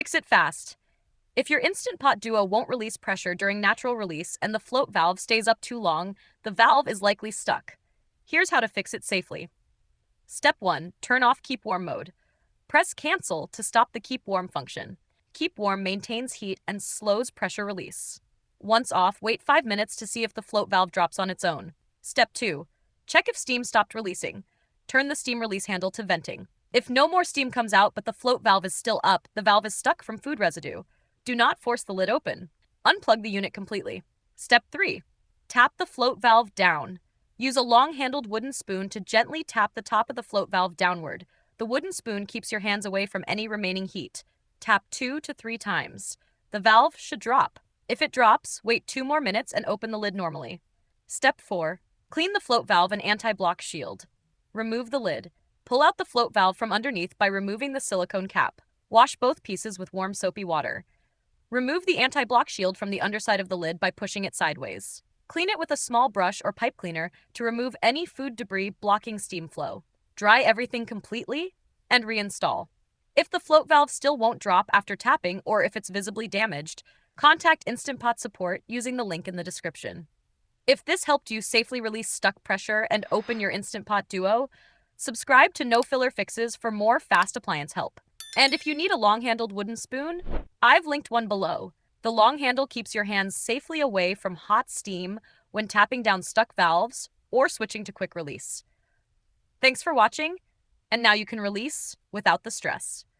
Fix it fast. If your Instant Pot Duo won't release pressure during natural release and the float valve stays up too long, the valve is likely stuck. Here's how to fix it safely. Step 1. Turn off Keep Warm mode. Press Cancel to stop the Keep Warm function. Keep Warm maintains heat and slows pressure release. Once off, wait 5 minutes to see if the float valve drops on its own. Step 2. Check if steam stopped releasing. Turn the steam release handle to venting. If no more steam comes out but the float valve is still up, the valve is stuck from food residue. Do not force the lid open. Unplug the unit completely. Step 3. Tap the float valve down. Use a long-handled wooden spoon to gently tap the top of the float valve downward. The wooden spoon keeps your hands away from any remaining heat. Tap 2 to 3 times. The valve should drop. If it drops, wait 2 more minutes and open the lid normally. Step 4. Clean the float valve and anti-block shield. Remove the lid. Pull out the float valve from underneath by removing the silicone cap. Wash both pieces with warm soapy water. Remove the anti-block shield from the underside of the lid by pushing it sideways. Clean it with a small brush or pipe cleaner to remove any food debris blocking steam flow. Dry everything completely and reinstall. If the float valve still won't drop after tapping or if it's visibly damaged, contact Instant Pot support using the link in the description. If this helped you safely release stuck pressure and open your Instant Pot Duo, subscribe to No Filler Fixes for more fast appliance help. And if you need a long-handled wooden spoon, I've linked one below. The long handle keeps your hands safely away from hot steam when tapping down stuck valves or switching to quick release. Thanks for watching, and now you can release without the stress.